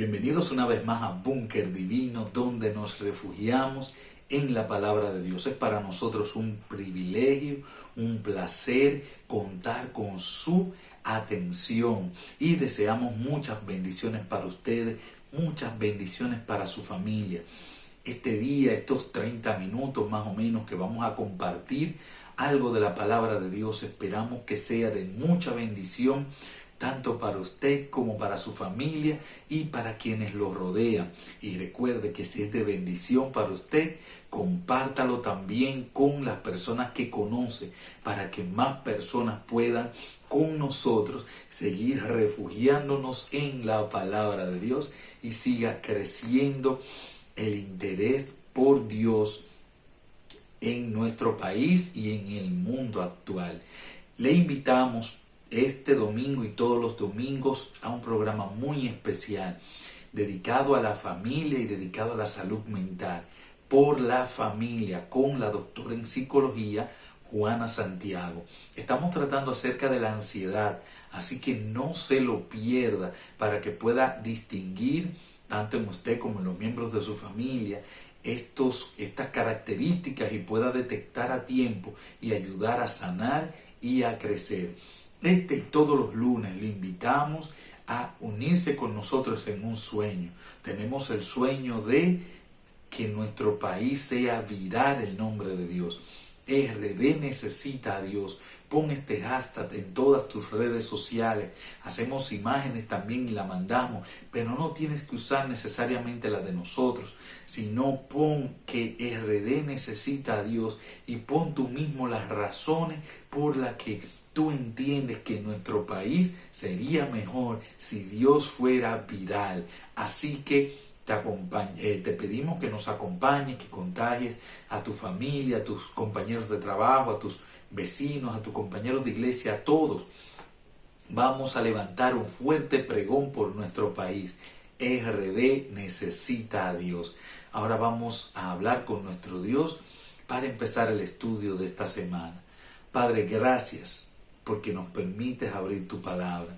Bienvenidos una vez más a Búnker Divino, donde nos refugiamos en la palabra de Dios. Es para nosotros un privilegio, un placer contar con su atención y deseamos muchas bendiciones para ustedes, muchas bendiciones para su familia. Este día, estos 30 minutos más o menos que vamos a compartir algo de la palabra de Dios, esperamos que sea de mucha bendición tanto para usted como para su familia y para quienes lo rodean. Y recuerde que si es de bendición para usted, compártalo también con las personas que conoce para que más personas puedan con nosotros seguir refugiándonos en la palabra de Dios y siga creciendo el interés por Dios en nuestro país y en el mundo actual. Le invitamos este domingo y todos los domingos a un programa muy especial dedicado a la familia y dedicado a la salud mental, por la familia, con la doctora en psicología Juana Santiago. Estamos tratando acerca de la ansiedad, así que no se lo pierda para que pueda distinguir tanto en usted como en los miembros de su familia estas características y pueda detectar a tiempo y ayudar a sanar y a crecer. Y todos los lunes le invitamos a unirse con nosotros en un sueño. Tenemos el sueño de que nuestro país sea viral el nombre de Dios. RD necesita a Dios. Pon este hashtag en todas tus redes sociales. Hacemos imágenes también y la mandamos, pero no tienes que usar necesariamente la de nosotros, sino pon que RD necesita a Dios y pon tú mismo las razones por las que tú entiendes que nuestro país sería mejor si Dios fuera viral. Así que te pedimos que nos acompañes, que contagies a tu familia, a tus compañeros de trabajo, a tus vecinos, a tus compañeros de iglesia, a todos. Vamos a levantar un fuerte pregón por nuestro país. RD necesita a Dios. Ahora vamos a hablar con nuestro Dios para empezar el estudio de esta semana. Padre, gracias porque nos permites abrir tu palabra.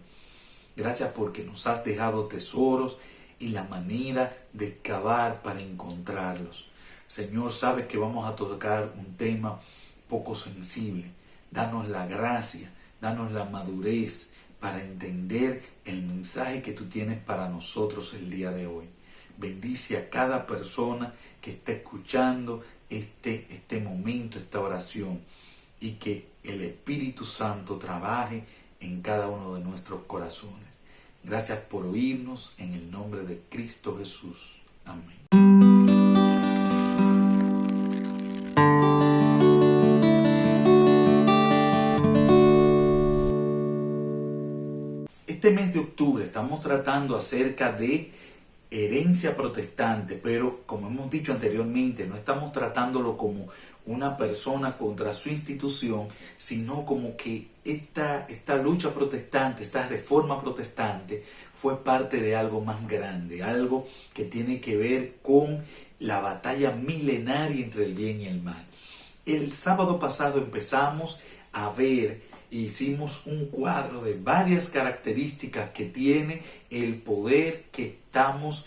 Gracias porque nos has dejado tesoros y la manera de cavar para encontrarlos. Señor, sabes que vamos a tocar un tema poco sensible. Danos la gracia, danos la madurez para entender el mensaje que tú tienes para nosotros el día de hoy. Bendice a cada persona que está escuchando este momento, esta oración, y que el Espíritu Santo trabaje en cada uno de nuestros corazones. Gracias por oírnos en el nombre de Cristo Jesús. Amén. Este mes de octubre estamos tratando acerca de herencia protestante, pero como hemos dicho anteriormente, no estamos tratándolo como una persona contra su institución, sino como que esta lucha protestante, esta reforma protestante fue parte de algo más grande, algo que tiene que ver con la batalla milenaria entre el bien y el mal. El sábado pasado empezamos a ver, hicimos un cuadro de varias características que tiene el poder que estamos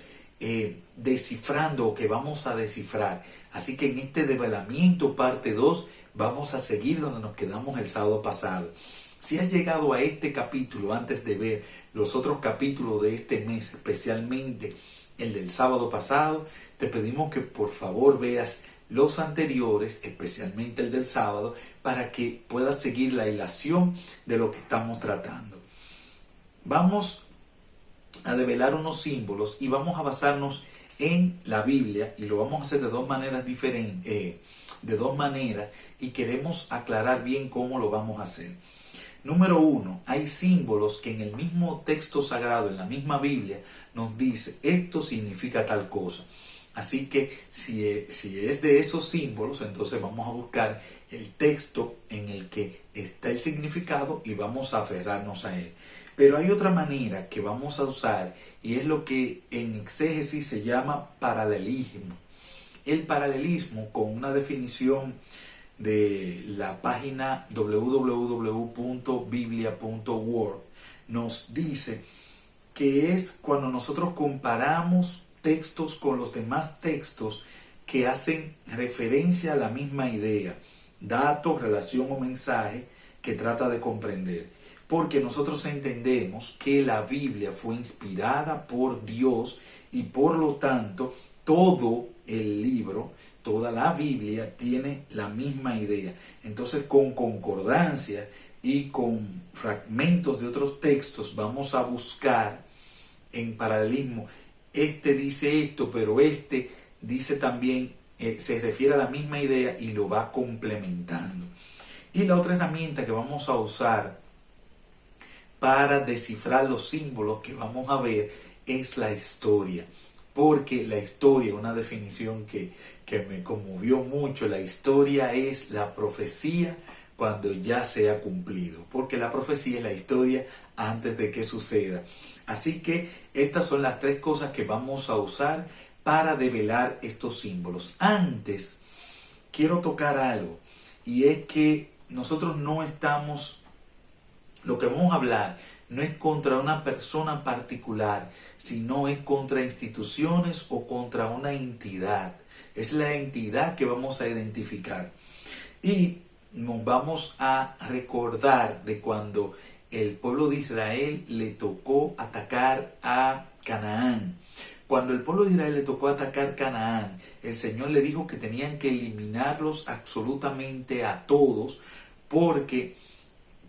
descifrando o que vamos a descifrar. Así que en este develamiento parte 2 vamos a seguir donde nos quedamos el sábado pasado. Si has llegado a este capítulo antes de ver los otros capítulos de este mes, especialmente el del sábado pasado, te pedimos que por favor veas los anteriores, especialmente el del sábado, para que puedas seguir la hilación de lo que estamos tratando. Vamos a develar unos símbolos y vamos a basarnos en la Biblia, y lo vamos a hacer de dos maneras diferentes, y queremos aclarar bien cómo lo vamos a hacer. Número 1, hay símbolos que en el mismo texto sagrado, en la misma Biblia, nos dice esto significa tal cosa. Así que si es de esos símbolos, entonces vamos a buscar el texto en el que está el significado y vamos a aferrarnos a él. Pero hay otra manera que vamos a usar y es lo que en exégesis se llama paralelismo. El paralelismo, con una definición de la página www.biblia.org, nos dice que es cuando nosotros comparamos textos con los demás textos que hacen referencia a la misma idea, dato, relación o mensaje que trata de comprender. Porque nosotros entendemos que la Biblia fue inspirada por Dios y por lo tanto todo el libro, toda la Biblia tiene la misma idea. Entonces, con concordancia y con fragmentos de otros textos vamos a buscar en paralelismo. Este dice esto, pero este dice también, se refiere a la misma idea y lo va complementando. Y la otra herramienta que vamos a usar para descifrar los símbolos que vamos a ver es la historia. Porque la historia, una definición que me conmovió mucho, la historia es la profecía cuando ya se ha cumplido. Porque la profecía es la historia antes de que suceda. Así que estas son las tres cosas que vamos a usar para develar estos símbolos. Antes, quiero tocar algo, y es que nosotros no estamos, lo que vamos a hablar no es contra una persona particular, sino es contra instituciones o contra una entidad. Es la entidad que vamos a identificar. Y nos vamos a recordar de cuando el pueblo de Israel le tocó atacar a Canaán. Cuando el pueblo de Israel le tocó atacar Canaán, el Señor le dijo que tenían que eliminarlos absolutamente a todos, porque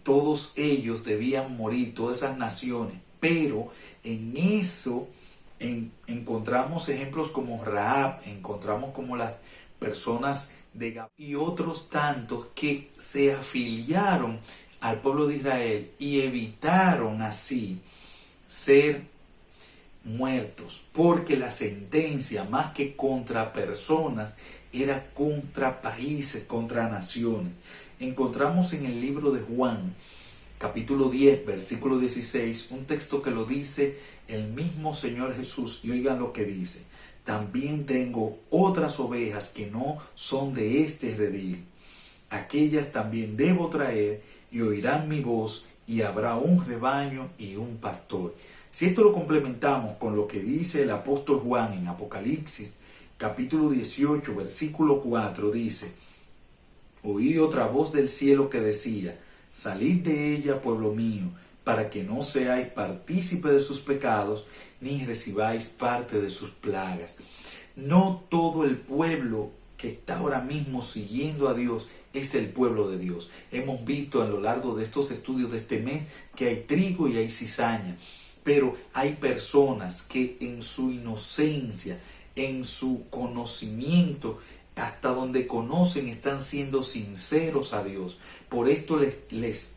todos ellos debían morir, todas esas naciones. Pero en eso encontramos ejemplos como Rahab, encontramos como las personas de Gab y otros tantos que se afiliaron al pueblo de Israel y evitaron así ser muertos, porque la sentencia, más que contra personas, era contra países, contra naciones. Encontramos en el libro de Juan, capítulo 10, versículo 16, un texto que lo dice el mismo Señor Jesús, y oigan lo que dice: también tengo otras ovejas que no son de este redil, aquellas también debo traer, y oirán mi voz, y habrá un rebaño y un pastor. Si esto lo complementamos con lo que dice el apóstol Juan en Apocalipsis, capítulo 18, versículo 4, dice: oí otra voz del cielo que decía: salid de ella, pueblo mío, para que no seáis partícipe de sus pecados, ni recibáis parte de sus plagas. No todo el pueblo que está ahora mismo siguiendo a Dios es el pueblo de Dios. Hemos visto a lo largo de estos estudios de este mes que hay trigo y hay cizaña, pero hay personas que en su inocencia, en su conocimiento, hasta donde conocen, están siendo sinceros a Dios. Por esto les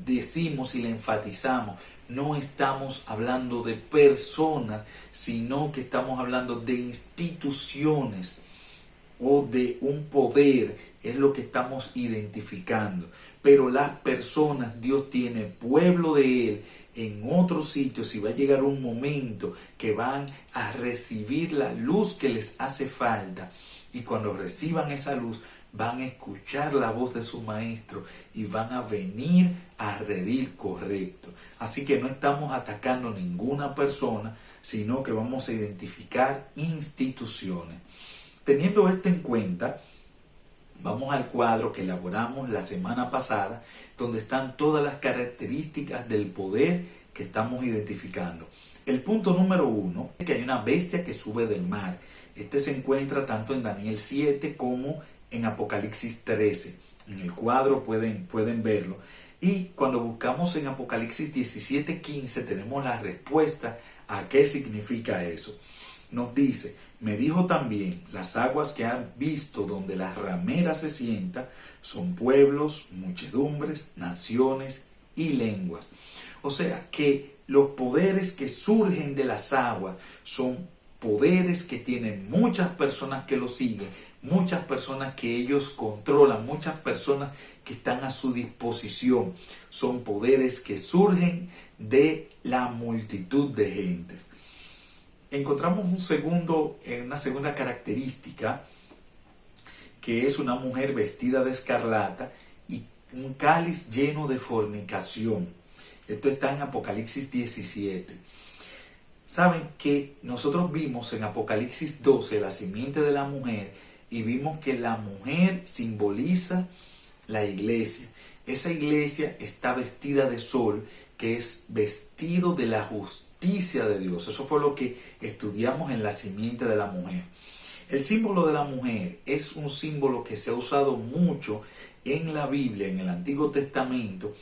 decimos y le enfatizamos: no estamos hablando de personas, sino que estamos hablando de instituciones o de un poder, es lo que estamos identificando. Pero las personas, Dios tiene pueblo de Él en otros sitios, y va a llegar un momento que van a recibir la luz que les hace falta, y cuando reciban esa luz van a escuchar la voz de su maestro y van a venir a redil correcto. Así que no estamos atacando ninguna persona, sino que vamos a identificar instituciones. Teniendo esto en cuenta, vamos al cuadro que elaboramos la semana pasada, donde están todas las características del poder que estamos identificando. El punto número 1 es que hay una bestia que sube del mar. Este se encuentra tanto en Daniel 7 como en Apocalipsis 13. En el cuadro pueden verlo. Y cuando buscamos en Apocalipsis 17:15 tenemos la respuesta a qué significa eso. Nos dice: me dijo también, las aguas que han visto donde la ramera se sienta son pueblos, muchedumbres, naciones y lenguas. O sea que los poderes que surgen de las aguas son poderes que tienen muchas personas que lo siguen, muchas personas que ellos controlan, muchas personas que están a su disposición. Son poderes que surgen de la multitud de gentes. Encontramos una segunda característica, que es una mujer vestida de escarlata y un cáliz lleno de fornicación. Esto está en Apocalipsis 17. Saben que nosotros vimos en Apocalipsis 12 la simiente de la mujer y vimos que la mujer simboliza la iglesia. Esa iglesia está vestida de sol, que es vestido de la justicia de Dios. Eso fue lo que estudiamos en la simiente de la mujer. El símbolo de la mujer es un símbolo que se ha usado mucho en la Biblia, en el Antiguo Testamento,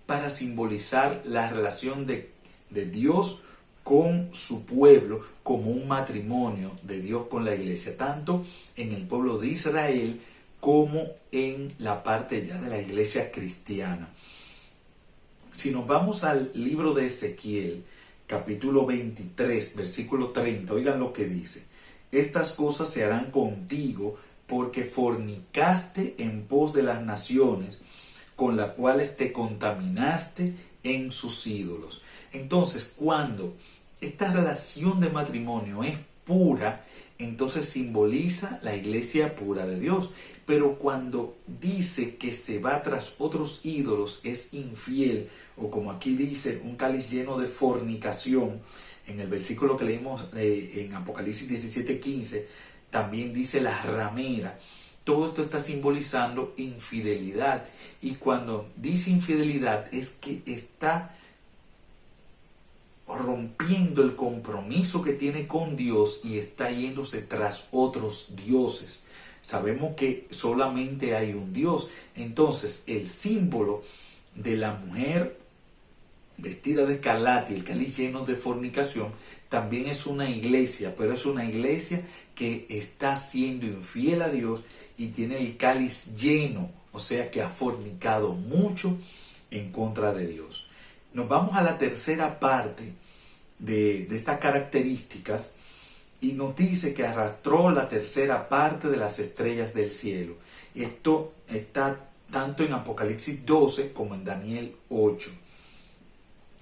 para simbolizar la relación de Dios con su pueblo, como un matrimonio de Dios con la iglesia, tanto en el pueblo de Israel como en la parte ya de la iglesia cristiana. Si nos vamos al libro de Ezequiel, capítulo 23, versículo 30, oigan lo que dice: estas cosas se harán contigo porque fornicaste en pos de las naciones, con las cuales te contaminaste en sus ídolos. Entonces, cuando esta relación de matrimonio es pura, entonces simboliza la iglesia pura de Dios. Pero cuando dice que se va tras otros ídolos, es infiel, o como aquí dice, un cáliz lleno de fornicación. En el versículo que leímos en Apocalipsis 17:15, también dice la ramera. Todo esto está simbolizando infidelidad. Y cuando dice infidelidad es que está rompiendo el compromiso que tiene con Dios y está yéndose tras otros dioses. Sabemos que solamente hay un Dios. Entonces el símbolo de la mujer vestida de escarlata y el cáliz lleno de fornicación también es una iglesia, pero es una iglesia que está siendo infiel a Dios y tiene el cáliz lleno, o sea que ha fornicado mucho en contra de Dios. Nos vamos a la tercera parte de estas características y nos dice que arrastró la tercera parte de las estrellas del cielo. Esto está tanto en Apocalipsis 12 como en Daniel 8.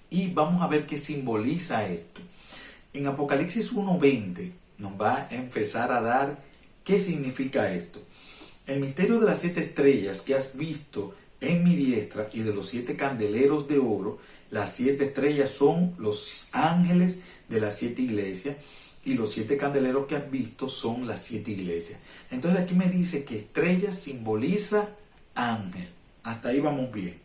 Y vamos a ver qué simboliza esto. En Apocalipsis 1:20 nos va a empezar a dar qué significa esto. El misterio de las 7 estrellas que has visto en mi diestra y de los 7 candeleros de oro. Las 7 estrellas son los ángeles de las 7 iglesias y los 7 candeleros que has visto son las 7 iglesias. Entonces aquí me dice que estrella simboliza ángel. Hasta ahí vamos bien.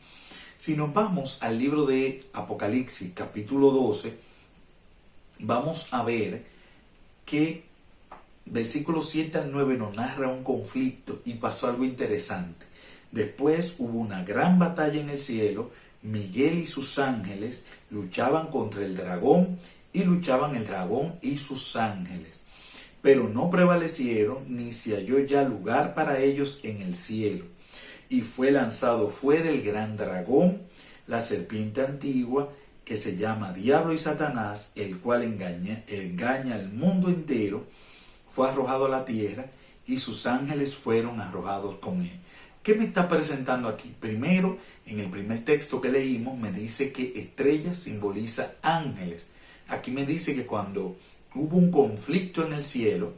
Si nos vamos al libro de Apocalipsis, capítulo 12, vamos a ver que versículos 7 al 9 nos narra un conflicto y pasó algo interesante. Después hubo una gran batalla en el cielo. Miguel y sus ángeles luchaban contra el dragón y luchaban el dragón y sus ángeles. Pero no prevalecieron ni se halló ya lugar para ellos en el cielo. Y fue lanzado fuera el gran dragón, la serpiente antigua, que se llama Diablo y Satanás, el cual engaña al mundo entero. Fue arrojado a la tierra y sus ángeles fueron arrojados con él. ¿Qué me está presentando aquí? Primero, en el primer texto que leímos, me dice que estrella simboliza ángeles. Aquí me dice que cuando hubo un conflicto en el cielo,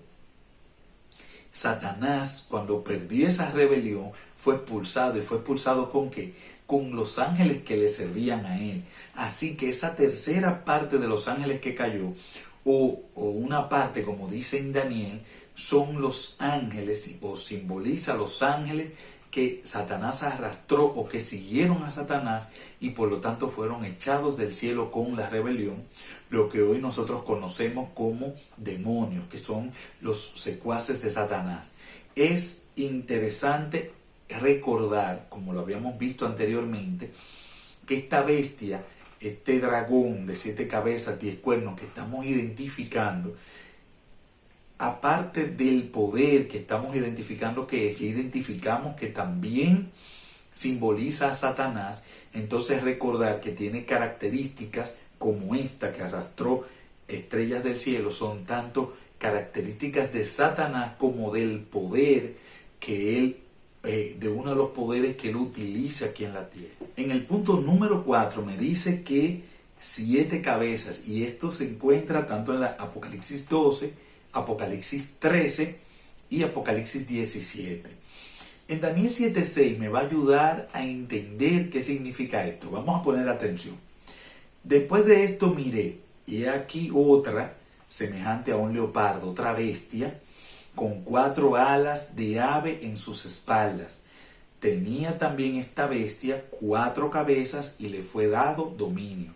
Satanás, cuando perdió esa rebelión, fue expulsado. ¿Y fue expulsado con qué? Con los ángeles que le servían a él. Así que esa tercera parte de los ángeles que cayó, o una parte, como dice en Daniel, son los ángeles, o simboliza los ángeles que Satanás arrastró o que siguieron a Satanás y por lo tanto fueron echados del cielo con la rebelión, lo que hoy nosotros conocemos como demonios, que son los secuaces de Satanás. Es interesante recordar, como lo habíamos visto anteriormente, que esta bestia, este dragón de 7 cabezas, 10 cuernos que estamos identificando, aparte del poder que estamos identificando que es, ya identificamos que también simboliza a Satanás. Entonces recordar que tiene características como esta que arrastró estrellas del cielo, son tanto características de Satanás como del poder que él, de uno de los poderes que él utiliza aquí en la tierra. En el punto número 4 me dice que 7 cabezas, y esto se encuentra tanto en la Apocalipsis 12, Apocalipsis 13 y Apocalipsis 17. En Daniel 7:6 me va a ayudar a entender qué significa esto. Vamos a poner atención. Después de esto miré, y aquí otra, semejante a un leopardo, otra bestia, con 4 alas de ave en sus espaldas. Tenía también esta bestia 4 cabezas y le fue dado dominio.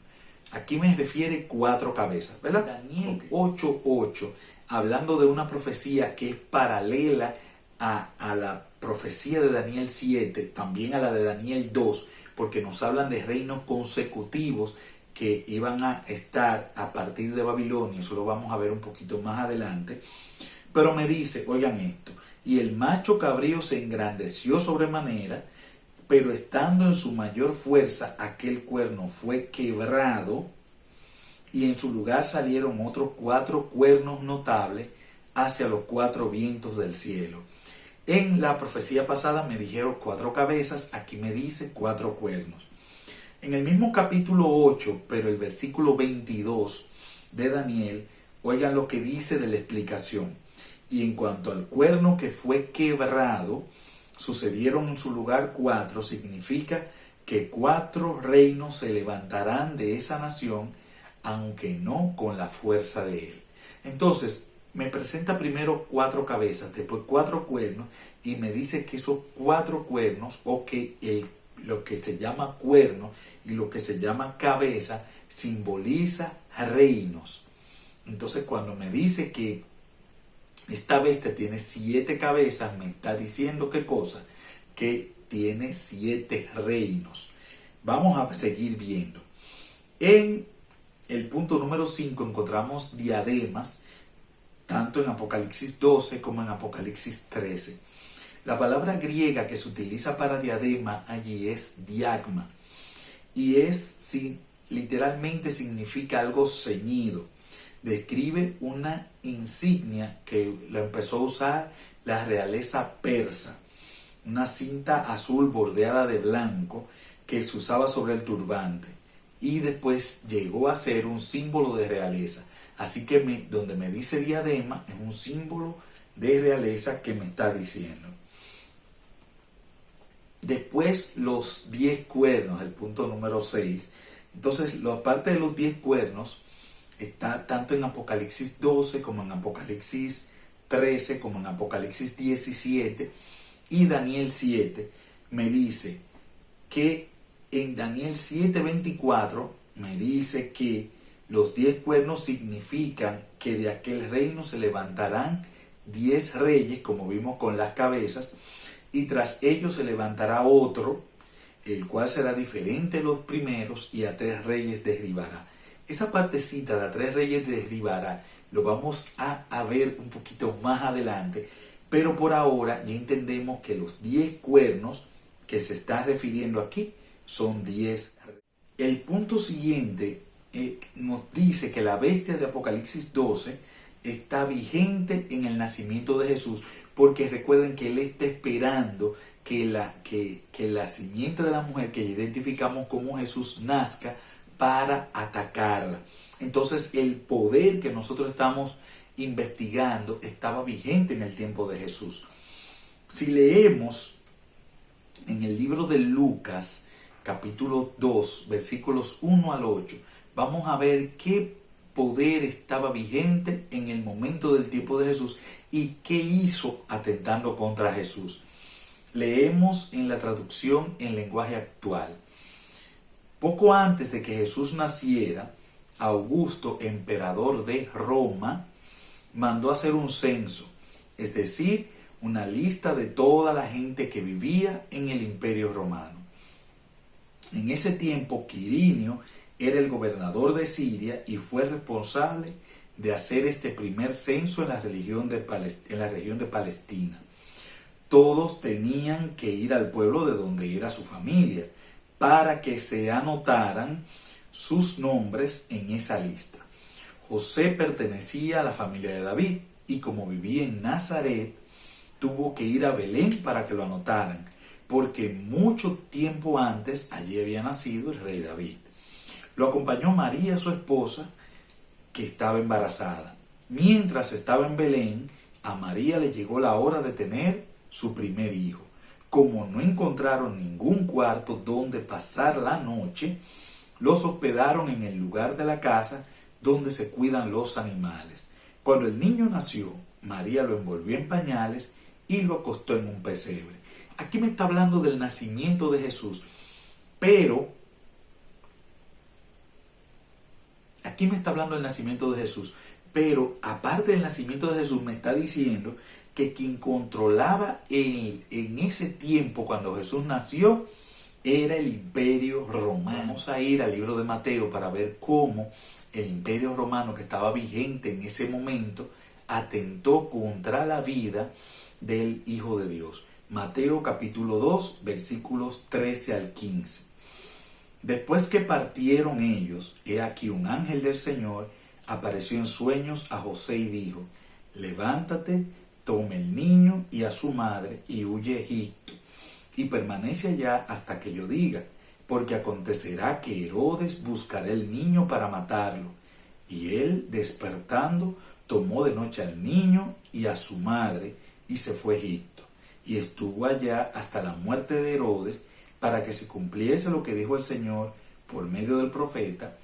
Aquí me refiere 4 cabezas, ¿verdad? Daniel 8:8, hablando de una profecía que es paralela a la profecía de Daniel 7, también a la de Daniel 2, porque nos hablan de reinos consecutivos que iban a estar a partir de Babilonia. Eso lo vamos a ver un poquito más adelante. Pero me dice, oigan esto, y el macho cabrío se engrandeció sobremanera, pero estando en su mayor fuerza, aquel cuerno fue quebrado, y en su lugar salieron otros 4 cuernos notables hacia los 4 vientos del cielo. En la profecía pasada me dijeron 4 cabezas, aquí me dice 4 cuernos. En el mismo capítulo 8, pero el versículo 22 de Daniel, oigan lo que dice de la explicación. Y en cuanto al cuerno que fue quebrado, sucedieron en su lugar 4, significa que 4 reinos se levantarán de esa nación, aunque no con la fuerza de él. Entonces, me presenta primero 4 cabezas, después 4 cuernos, y me dice que esos 4 cuernos, o que lo que se llama cuerno y lo que se llama cabeza, simboliza reinos. Entonces, cuando me dice que esta bestia tiene 7 cabezas, me está diciendo ¿qué cosa? Que tiene 7 reinos. Vamos a seguir viendo. En el punto número 5 encontramos diademas, tanto en Apocalipsis 12 como en Apocalipsis 13. La palabra griega que se utiliza para diadema allí es diagma, y literalmente significa algo ceñido. Describe una insignia que la empezó a usar la realeza persa, una cinta azul bordeada de blanco que se usaba sobre el turbante, y después llegó a ser un símbolo de realeza. Así que donde me dice diadema es un símbolo de realeza que me está diciendo. Después los 10 cuernos, el punto número 6. Entonces, la parte de los 10 cuernos está tanto en Apocalipsis 12 como en Apocalipsis 13 como en Apocalipsis 17 y Daniel 7. Me dice que en Daniel 7:24 me dice que los 10 cuernos significan que de aquel reino se levantarán 10 reyes, como vimos con las cabezas, y tras ellos se levantará otro, el cual será diferente de los primeros, y a 3 reyes derribará. Esa partecita de a 3 reyes derribará lo vamos a ver un poquito más adelante, pero por ahora ya entendemos que los 10 cuernos que se está refiriendo aquí son 10 reyes. El punto siguiente nos dice que la bestia de Apocalipsis 12 está vigente en el nacimiento de Jesús, porque recuerden que él está esperando que la simiente de la mujer que identificamos como Jesús nazca para atacarla. Entonces el poder que nosotros estamos investigando estaba vigente en el tiempo de Jesús. Si leemos en el libro de Lucas, capítulo 2, versículos 1 al 8, vamos a ver qué poder estaba vigente en el momento del tiempo de Jesús y qué hizo atentando contra Jesús. Leemos en la traducción en lenguaje actual. Poco antes de que Jesús naciera, Augusto, emperador de Roma, mandó hacer un censo, es decir, una lista de toda la gente que vivía en el Imperio Romano. En ese tiempo, Quirinio era el gobernador de Siria y fue responsable de hacer este primer censo en la región de Palestina. Todos tenían que ir al pueblo de donde era su familia para que se anotaran sus nombres en esa lista. José pertenecía a la familia de David y como vivía en Nazaret, tuvo que ir a Belén para que lo anotaran, porque mucho tiempo antes allí había nacido el rey David. Lo acompañó María, su esposa, que estaba embarazada. Mientras estaba en Belén, a María le llegó la hora de tener su primer hijo. Como no encontraron ningún cuarto donde pasar la noche, Los hospedaron en el lugar de la casa donde se cuidan los animales. Cuando el niño nació, María lo envolvió en pañales y lo acostó en un pesebre. Aquí me está hablando del nacimiento de Jesús, pero aquí me está hablando del nacimiento de Jesús, pero aparte del nacimiento de Jesús me está diciendo que quien controlaba en ese tiempo cuando Jesús nació era el Imperio Romano. Vamos a ir al libro de Mateo para ver cómo el Imperio Romano que estaba vigente en ese momento atentó contra la vida del Hijo de Dios. Mateo capítulo 2, versículos 13 al 15. Después que partieron ellos, he aquí un ángel del Señor apareció en sueños a José y dijo: levántate, toma el niño y a su madre y huye a Egipto, y permanece allá hasta que yo diga, porque acontecerá que Herodes buscará el niño para matarlo. Y él, despertando, tomó de noche al niño y a su madre y se fue a Egipto, y estuvo allá hasta la muerte de Herodes, para que se cumpliese lo que dijo el Señor por medio del profeta,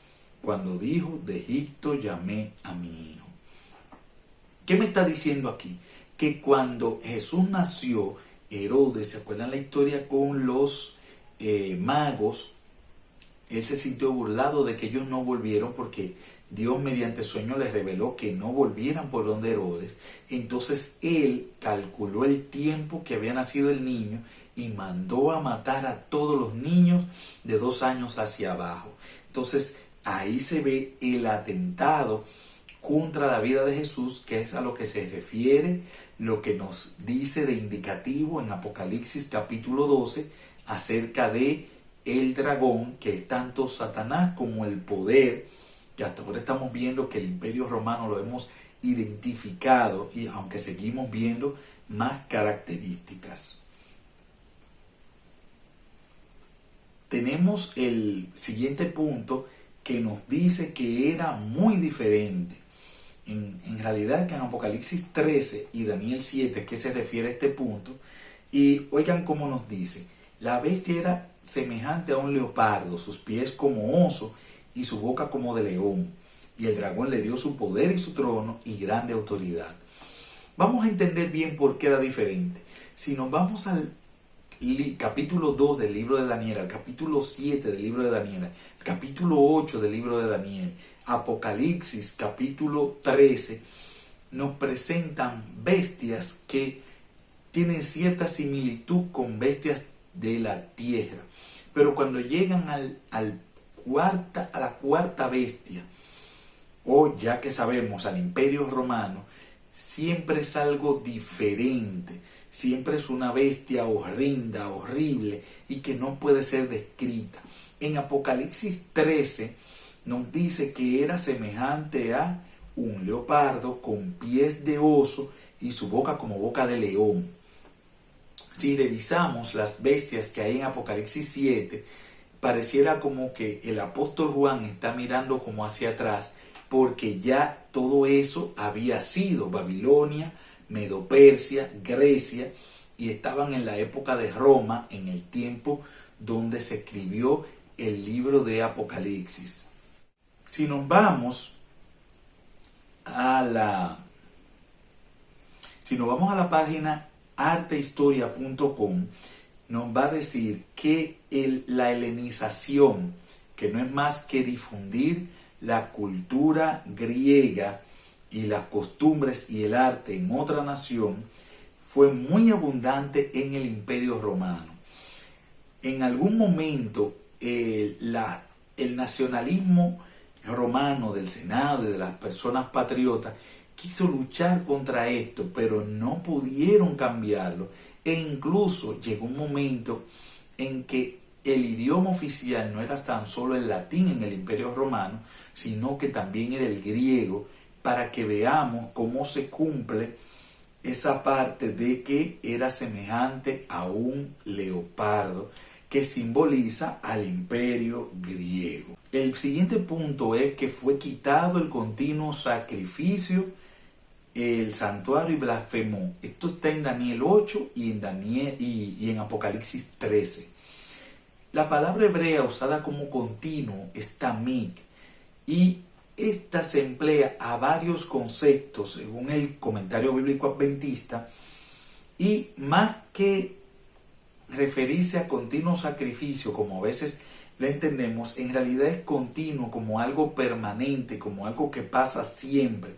cuando dijo: de Egipto llamé a mi hijo. ¿Qué me está diciendo aquí? Que cuando Jesús nació, Herodes, ¿se acuerdan la historia con los magos? Él se sintió burlado de que ellos no volvieron porque Dios mediante sueño les reveló que no volvieran por donde Herodes. Entonces él calculó el tiempo que había nacido el niño y mandó a matar a todos los niños de 2 años hacia abajo. Entonces ahí se ve el atentado contra la vida de Jesús, que es a lo que se refiere lo que nos dice de indicativo en Apocalipsis capítulo 12 acerca de el dragón, que es tanto Satanás como el poder, que hasta ahora estamos viendo que el Imperio Romano lo hemos identificado, y aunque seguimos viendo más características. Tenemos el siguiente punto que nos dice que era muy diferente. En realidad, que en Apocalipsis 13 y Daniel 7 es que se refiere a este punto. Y oigan cómo nos dice: la bestia era semejante a un leopardo, sus pies como oso y su boca como de león. Y el dragón le dio su poder y su trono y grande autoridad. Vamos a entender bien por qué era diferente. Si nos vamos al capítulo 2 del libro de Daniel, al capítulo 7 del libro de Daniel, al capítulo 8 del libro de Daniel, Apocalipsis capítulo 13, nos presentan bestias que tienen cierta similitud con bestias de la tierra. Pero cuando llegan a la cuarta bestia, o ya que sabemos, al Imperio Romano, siempre es algo diferente. Siempre es una bestia horrenda, horrible y que no puede ser descrita. En Apocalipsis 13 nos dice que era semejante a un leopardo con pies de oso y su boca como boca de león. Si revisamos las bestias que hay en Apocalipsis 7, pareciera como que el apóstol Juan está mirando como hacia atrás, porque ya todo eso había sido Babilonia, Medo-Persia, Grecia, y estaban en la época de Roma, en el tiempo donde se escribió el libro de Apocalipsis. Si nos vamos a la página artehistoria.com, nos va a decir que la helenización, que no es más que difundir la cultura griega y las costumbres y el arte en otra nación, fue muy abundante en el Imperio Romano. En algún momento el nacionalismo romano del Senado y de las personas patriotas quiso luchar contra esto, pero no pudieron cambiarlo, e incluso llegó un momento en que el idioma oficial no era tan solo el latín en el Imperio Romano, sino que también era el griego, para que veamos cómo se cumple esa parte de que era semejante a un leopardo, que simboliza al imperio griego. El siguiente punto es que fue quitado el continuo sacrificio, el santuario, y blasfemó. Esto está en Daniel 8 y en Apocalipsis 13. La palabra hebrea usada como continuo es tamid, y esta se emplea a varios conceptos según el comentario bíblico adventista, y más que referirse a continuo sacrificio, como a veces lo entendemos, en realidad es continuo como algo permanente, como algo que pasa siempre.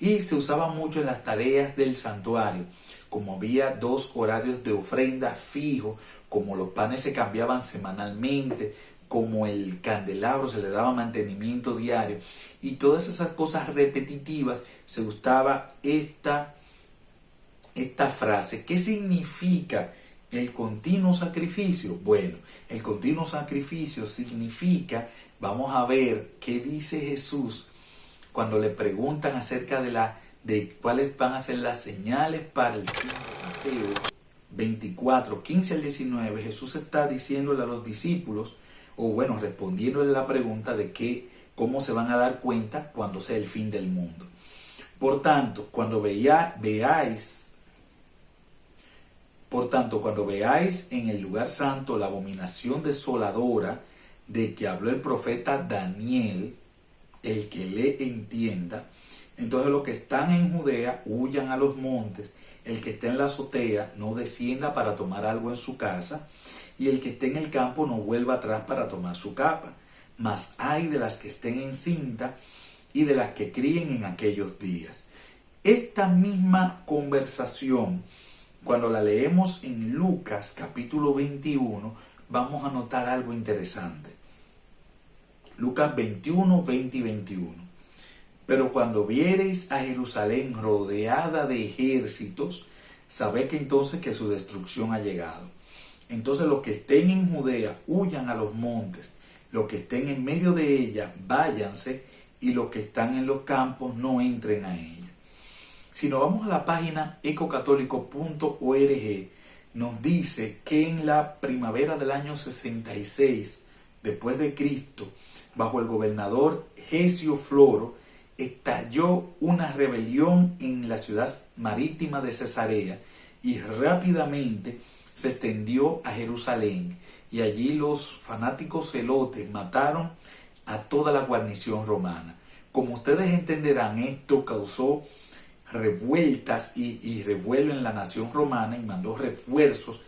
Y se usaba mucho en las tareas del santuario, como había 2 horarios de ofrenda fijos, como los panes se cambiaban semanalmente, como el candelabro se le daba mantenimiento diario, y todas esas cosas repetitivas, se usaba esta frase. ¿Qué significa el continuo sacrificio? Bueno, el continuo sacrificio significa, vamos a ver qué dice Jesús cuando le preguntan acerca de cuáles van a ser las señales para el fin de Mateo 24, 15 al 19. Jesús está diciéndole a los discípulos, o bueno, respondiéndole la pregunta de cómo se van a dar cuenta cuando sea el fin del mundo. Por tanto, cuando veáis en el lugar santo la abominación desoladora de que habló el profeta Daniel, el que le entienda, entonces los que están en Judea huyan a los montes, el que esté en la azotea no descienda para tomar algo en su casa, y el que esté en el campo no vuelva atrás para tomar su capa. Mas ay de las que estén en cinta y de las que críen en aquellos días. Esta misma conversación, cuando la leemos en Lucas capítulo 21, vamos a notar algo interesante. Lucas 21, 20 y 21. Pero cuando viereis a Jerusalén rodeada de ejércitos, sabed que entonces que su destrucción ha llegado. Entonces los que estén en Judea huyan a los montes, los que estén en medio de ella váyanse, y los que están en los campos no entren a ella. Si nos vamos a la página ecocatólico.org, nos dice que en la primavera del año 66 después de Cristo, bajo el gobernador Gesio Floro, estalló una rebelión en la ciudad marítima de Cesarea, y rápidamente se extendió a Jerusalén, y allí los fanáticos celotes mataron a toda la guarnición romana. Como ustedes entenderán, esto causó revueltas y revuelo en la nación romana, y mandó refuerzos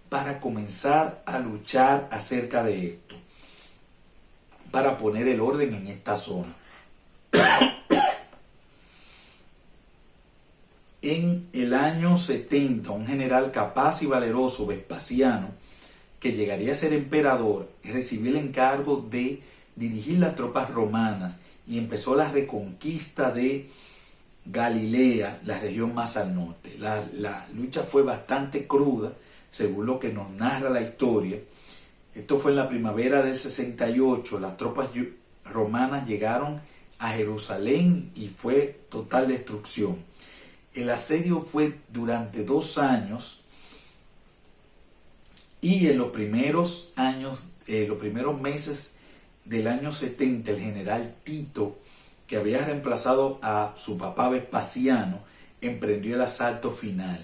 para comenzar a luchar acerca de esto, para poner el orden en esta zona. En el año 70, un general capaz y valeroso, Vespasiano, que llegaría a ser emperador, recibió el encargo de dirigir las tropas romanas y empezó la reconquista de Galilea, la región más al norte. La lucha fue bastante cruda, según lo que nos narra la historia. Esto fue en la primavera del 68. Las tropas romanas llegaron a Jerusalén y fue total destrucción. El asedio fue durante 2 años, y en los primeros meses del año 70, el general Tito, que había reemplazado a su papá Vespasiano, emprendió el asalto final,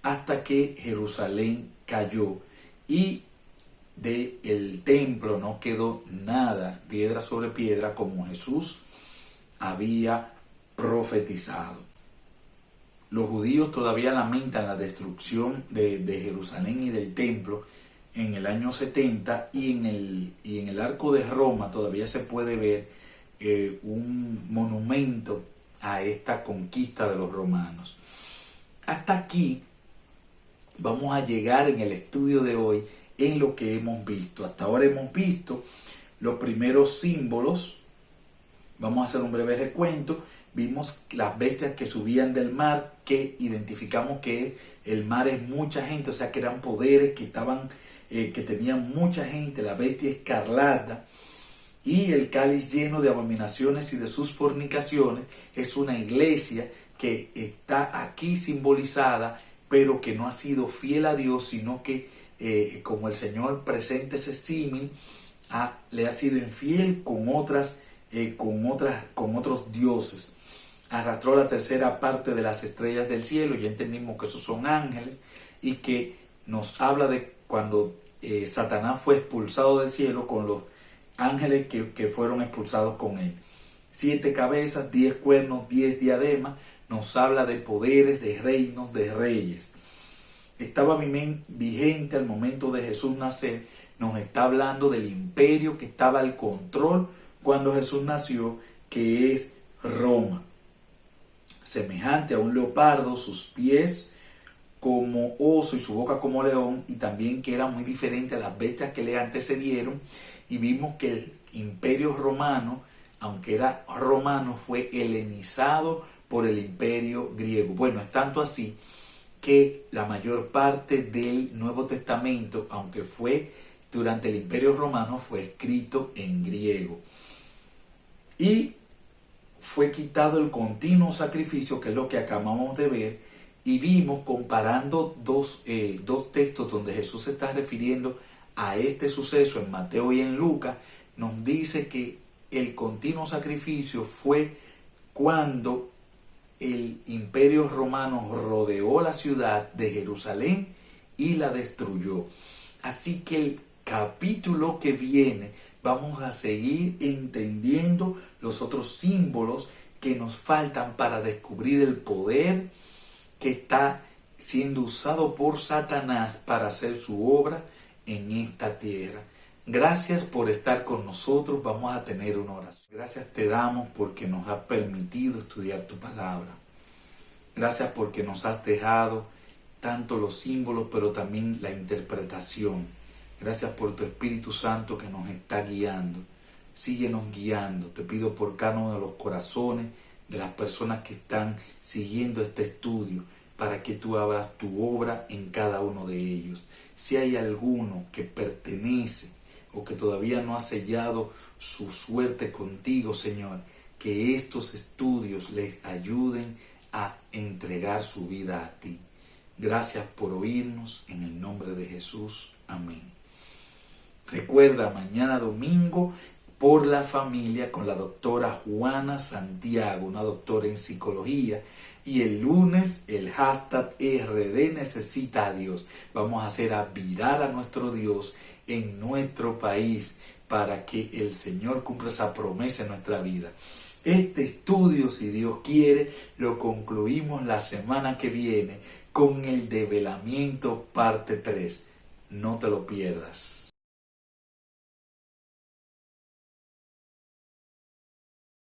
hasta que Jerusalén cayó y del templo no quedó nada, piedra sobre piedra, como Jesús había profetizado. Los judíos todavía lamentan la destrucción de Jerusalén y del templo en el año 70, y en el Arco de Roma todavía se puede ver un monumento a esta conquista de los romanos. Hasta aquí vamos a llegar en el estudio de hoy en lo que hemos visto. Hasta ahora hemos visto los primeros símbolos. Vamos a hacer un breve recuento. Vimos las bestias que subían del mar, que identificamos que el mar es mucha gente, o sea que eran poderes que tenían mucha gente. La bestia escarlata y el cáliz lleno de abominaciones y de sus fornicaciones es una iglesia que está aquí simbolizada, pero que no ha sido fiel a Dios, sino que como el Señor presenta ese símil, le ha sido infiel con otros dioses. Arrastró la tercera parte de las estrellas del cielo, y ya entendimos que esos son ángeles, y que nos habla de cuando Satanás fue expulsado del cielo con los ángeles que fueron expulsados con él. 7 cabezas, 10 cuernos, 10 diademas, nos habla de poderes, de reinos, de reyes. Estaba vigente al momento de Jesús nacer, nos está hablando del imperio que estaba al control cuando Jesús nació, que es Roma. Semejante a un leopardo, sus pies como oso y su boca como león, y también que era muy diferente a las bestias que le antecedieron. Y vimos que el imperio romano, aunque era romano, fue helenizado por el imperio griego. Bueno, es tanto así que la mayor parte del Nuevo Testamento, aunque fue durante el imperio romano, fue escrito en griego. Y fue quitado el continuo sacrificio, que es lo que acabamos de ver, y vimos, comparando dos textos donde Jesús se está refiriendo a este suceso en Mateo y en Lucas, nos dice que el continuo sacrificio fue cuando el imperio romano rodeó la ciudad de Jerusalén y la destruyó. Así que el capítulo que viene vamos a seguir entendiendo los otros símbolos que nos faltan para descubrir el poder que está siendo usado por Satanás para hacer su obra en esta tierra. Gracias por estar con nosotros. Vamos a tener una oración. Gracias te damos porque nos has permitido estudiar tu palabra. Gracias porque nos has dejado tanto los símbolos, pero también la interpretación. Gracias por tu Espíritu Santo que nos está guiando. Síguenos guiando. Te pido por cada uno de los corazones de las personas que están siguiendo este estudio, para que tú hagas tu obra en cada uno de ellos. Si hay alguno que pertenece o que todavía no ha sellado su suerte contigo, Señor, que estos estudios les ayuden a entregar su vida a ti. Gracias por oírnos, en el nombre de Jesús. Amén. Recuerda, mañana domingo, por la familia, con la doctora Juana Santiago, una doctora en psicología. Y el lunes, el hashtag RD necesita a Dios. Vamos a hacer viral a nuestro Dios en nuestro país, para que el Señor cumpla esa promesa en nuestra vida. Este estudio, si Dios quiere, lo concluimos la semana que viene con el develamiento parte 3. No te lo pierdas.